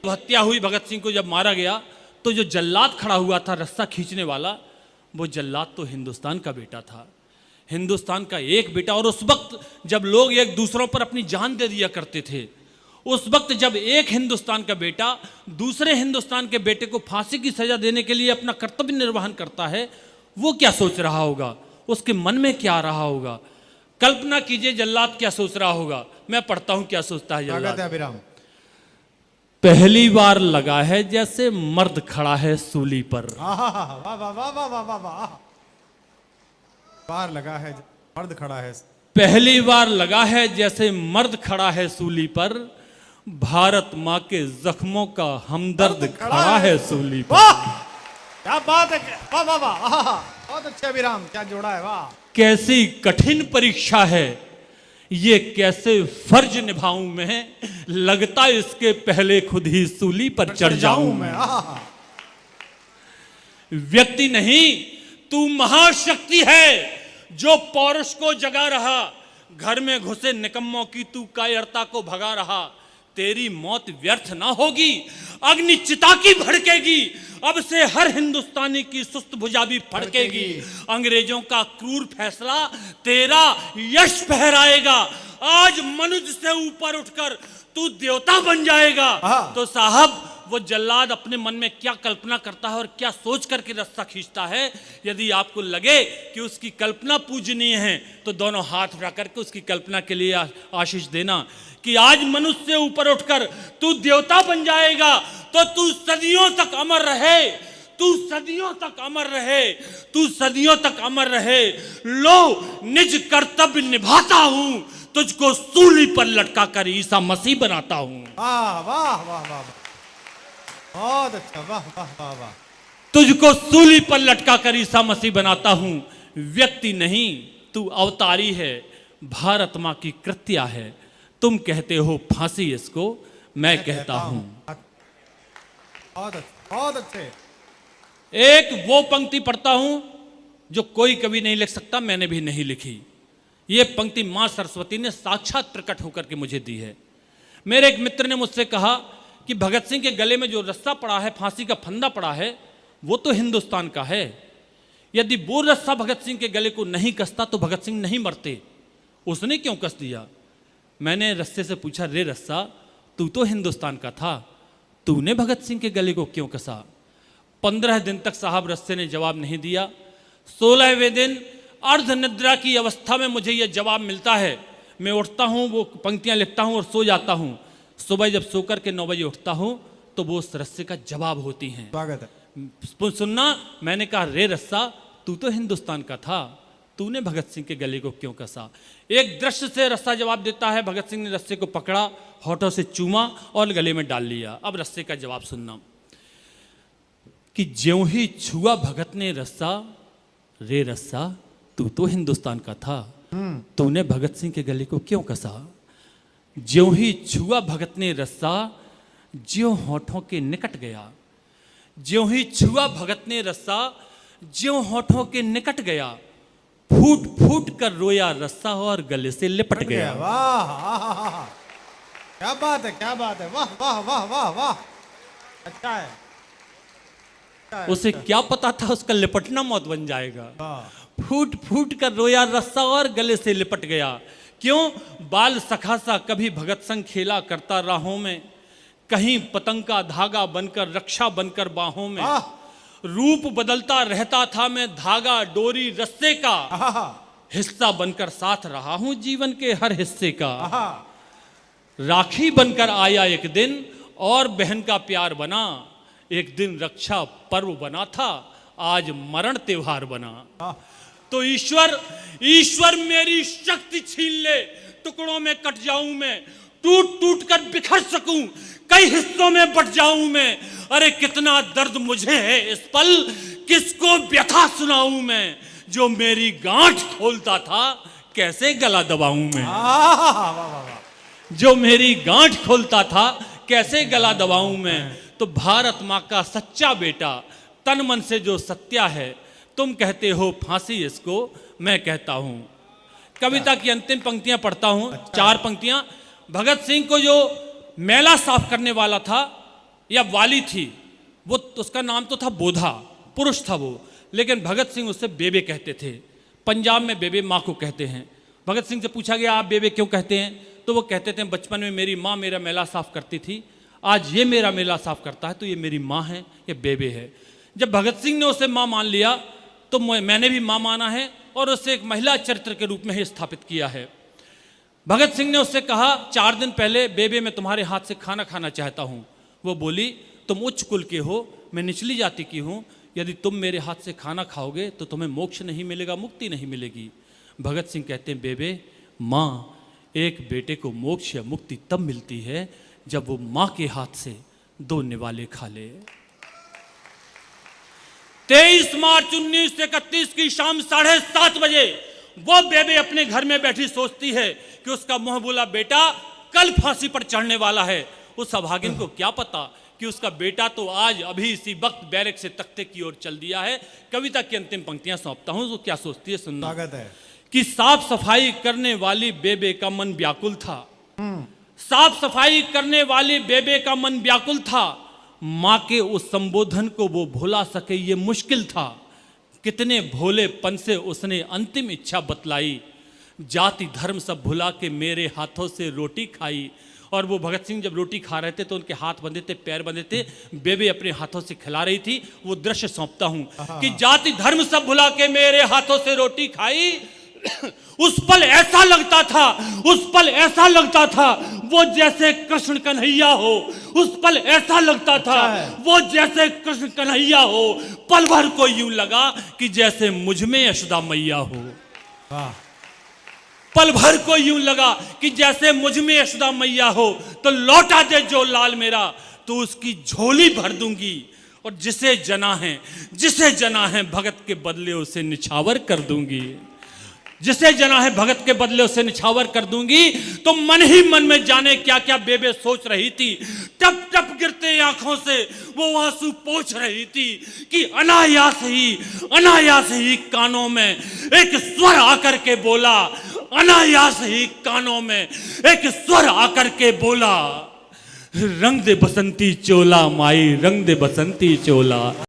तो हत्या हुई, भगत सिंह को जब मारा गया तो जो जल्लाद खड़ा हुआ था रस्सा खींचने वाला, वो जल्लाद तो हिंदुस्तान का बेटा था, हिंदुस्तान का एक बेटा। और उस वक्त जब लोग एक दूसरों पर अपनी जान दे दिया करते थे, उस वक्त जब एक हिंदुस्तान का बेटा दूसरे हिंदुस्तान के बेटे को फांसी की सजा देने के लिए अपना कर्तव्य निर्वहन करता है, वो क्या सोच रहा होगा, उसके मन में क्या आ रहा होगा? कल्पना कीजिए जल्लाद क्या सोच रहा होगा। मैं पढ़ता हूं क्या सोचता है जल्लाद। पहली बार लगा है जैसे मर्द खड़ा है सूली पर। वाह वाह वाह वाह वाह वाह वाह, बार लगा है मर्द खड़ा है, पहली बार लगा है जैसे मर्द खड़ा है सूली पर, भारत माँ के जख्मों का हमदर्द खड़ा है सूली पर। क्या बात है, वाह वाह वाह, बहुत अच्छा विराम, क्या जोड़ा है, वाह। कैसी कठिन परीक्षा है ये, कैसे फर्ज निभाऊं मैं, लगता इसके पहले खुद ही सूली पर चढ़ जाऊं मैं। व्यक्ति नहीं तू महाशक्ति है जो पौरुष को जगा रहा, घर में घुसे निकम्मों की तू कायरता को भगा रहा। तेरी मौत व्यर्थ ना होगी, अग्नि चिता की भड़केगी, अब से हर हिंदुस्तानी की सुस्त भुजा भी फड़केगी। अंग्रेजों का क्रूर फैसला तेरा यश फहराएगा, आज मनुष्य से ऊपर उठकर तू देवता बन जाएगा। तो साहब वो जल्लाद अपने मन में क्या कल्पना करता है और क्या सोच करके रस्सा खींचता है, यदि आपको लगे कि उसकी कल्पना पूजनीय है तो दोनों हाथ उठा करके उसकी कल्पना के लिए आशीष देना कि आज मनुष्य से ऊपर उठकर तू देवता बन जाएगा, तो तू सदियों तक अमर रहे, तू सदियों तक अमर रहे, तू सदियों तक अमर रहे। लो निज कर्तव्य निभाता हूं, तुझको सूली पर लटका कर ईसा मसीह बनाता हूं। वाह वाह वाह वाह, बहुत अच्छा, वाह वाह वाह वाह। तुझको सूली पर लटका कर ईसा मसीह बनाता हूं। व्यक्ति नहीं तू अवतारी है, भारत मां की कृत्या है। तुम कहते हो फांसी इसको, मैं कहता हूं। बहुत अच्छे। एक वो पंक्ति पढ़ता हूं जो कोई कवि नहीं लिख सकता, मैंने भी नहीं लिखी। ये पंक्ति मां सरस्वती ने साक्षात प्रकट होकर के मुझे दी है। मेरे एक मित्र ने मुझसे कहा कि भगत सिंह के गले में जो रस्सा पड़ा है, फांसी का फंदा पड़ा है, वो तो हिंदुस्तान का है। यदि वो रस्सा भगत सिंह के गले को नहीं कसता तो भगत सिंह नहीं मरते। उसने क्यों कस दिया? मैंने रस्से से पूछा, रे रस्सा तू तो हिंदुस्तान का था, तूने भगत सिंह के गले को क्यों कसा? 15 दिन तक साहब रस्से ने जवाब नहीं दिया। 16वें दिन अर्ध निद्रा की अवस्था में मुझे यह जवाब मिलता है। मैं उठता हूँ, वो पंक्तियां लिखता हूँ और सो जाता हूँ। सुबह जब सोकर के 9 बजे उठता हूँ तो वो उस रस्से का जवाब होती हैं। स्वागत है। सुनना, मैंने कहा रे रस्सा तू तो हिंदुस्तान का था, तूने भगत सिंह के गले को क्यों कसा? एक दृश्य से रस्सा जवाब देता है। भगत सिंह ने रस्से को पकड़ा, होठों से चूमा और गले में डाल लिया। अब रस्से का जवाब सुनना कि ज्यों ही छुआ भगत ने रस्सा, रे रस्सा तू तो हिंदुस्तान का था, तूने भगत सिंह के गले को क्यों कसा? ज्यों ही छुआ भगत ने रस्सा, ज्यों होठों के निकट गया। ज्यों ही छुआ भगत ने रस्सा, ज्यों होठों के निकट गया। फूट फूट कर रोया रस्सा और गले से लिपट गया। वाह, क्या बात है, क्या बात है, वाह वाह वाह वाह वाह, अच्छा है। उसे क्या पता था उसका लिपटना मौत बन जाएगा। फूट फूट कर रोया रस्सा और गले से लिपट गया। क्यों? बाल सखा सा कभी भगत संग खेला करता राहों में, कहीं पतंग का धागा बनकर रक्षा बनकर बाहों में। रूप बदलता रहता था मैं धागा डोरी रस्से का, हिस्सा बनकर साथ रहा हूं जीवन के हर हिस्से का। राखी बनकर आया एक दिन और बहन का प्यार बना, एक दिन रक्षा पर्व बना था, आज मरण त्योहार बना। तो ईश्वर मेरी शक्ति छीन ले, टुकड़ों में कट जाऊं मैं, टूट टूट कर बिखर सकूं, कई हिस्सों में बट जाऊं मैं। अरे कितना दर्द मुझे है इस पल, किसको व्यथा सुनाऊं मैं। जो मेरी गांठ खोलता था कैसे गला दबाऊं मैं। जो मेरी गांठ खोलता था कैसे गला दबाऊं मैं। तो भारत माँ का सच्चा बेटा तन मन से जो सत्या है, तुम कहते हो फांसी इसको, मैं कहता हूं। कविता की अंतिम पंक्तियां पढ़ता हूं, 4 पंक्तियां। भगत सिंह को जो मैला साफ करने वाला था या वाली थी, वो उसका नाम तो था बोधा, पुरुष था वो, लेकिन भगत सिंह उससे बेबे कहते थे। पंजाब में बेबे माँ को कहते हैं। भगत सिंह से पूछा गया आप बेबे क्यों कहते हैं, तो वो कहते थे बचपन में मेरी माँ मेरा मेला साफ करती थी, आज ये मेरा मेला साफ करता है तो ये मेरी माँ है, ये बेबे है। जब भगत सिंह ने उसे माँ मान लिया तो मैंने भी माँ माना है और उसे एक महिला चरित्र के रूप में ही स्थापित किया है। भगत सिंह ने उससे कहा 4 दिन पहले बेबे मैं तुम्हारे हाथ से खाना खाना चाहता हूँ। वो बोली तुम उच्च कुल के हो, मैं निचली जाति की हूँ, यदि तुम मेरे हाथ से खाना खाओगे तो तुम्हें मोक्ष नहीं मिलेगा, मुक्ति नहीं मिलेगी। भगत सिंह कहते हैं बेबे माँ, एक बेटे को मोक्ष या मुक्ति तब मिलती है जब वो माँ के हाथ से 2 निवाले खा ले। 23 मार्च 1931 की शाम 7:30 बजे वो बेबे अपने घर में बैठी सोचती है कि उसका मुंह बोला बेटा कल फांसी पर चढ़ने वाला है। उस अभागिन को क्या पता कि उसका बेटा तो आज अभी इसी वक्त बैरक से तख्ते की ओर चल दिया है। कविता की अंतिम पंक्तियां सौंपता हूं, वो क्या सोचती है सुनना। स्वागत है। कि साफ सफाई करने वाली बेबे का मन व्याकुल था, साफ सफाई करने वाली बेबे का मन व्याकुल था, माँ के उस संबोधन को वो भुला सके ये मुश्किल था। कितने भोलेपन से उसने अंतिम इच्छा बतलाई, जाति धर्म सब भुला के मेरे हाथों से रोटी खाई। और वो भगत सिंह जब रोटी खा रहे थे तो उनके हाथ बंधे थे, पैर बंधे थे, बेबे अपने हाथों से खिला रही थी। वो दृश्य सौंपता हूं कि जाति धर्म सब भुला के मेरे हाथों से रोटी खाई। उस पल ऐसा लगता था, उस पल ऐसा लगता था वो जैसे कृष्ण कन्हैया हो, उस पल ऐसा लगता था वो जैसे कृष्ण कन्हैया हो। पल भर को यूं लगा कि जैसे मुझ में यशोदा मैया हो। वाह। पल भर को यूं लगा कि जैसे मुझ में यशोदा मैया हो। तो लौटा दे जो लाल मेरा, तो उसकी झोली भर दूंगी। और जिसे जना है भगत के बदले उसे निछावर कर दूंगी, जिसे जना है भगत के बदले उसे निछावर कर दूंगी। तो मन ही मन में जाने क्या क्या बेबे सोच रही थी। टप टप गिरते आंखों से वो आंसू पोंछ रही थी कि अनायास ही कानों में एक स्वर आकर के बोला, अनायास ही कानों में एक स्वर आकर के बोला, रंग दे बसंती चोला माई, रंग दे बसंती चोला।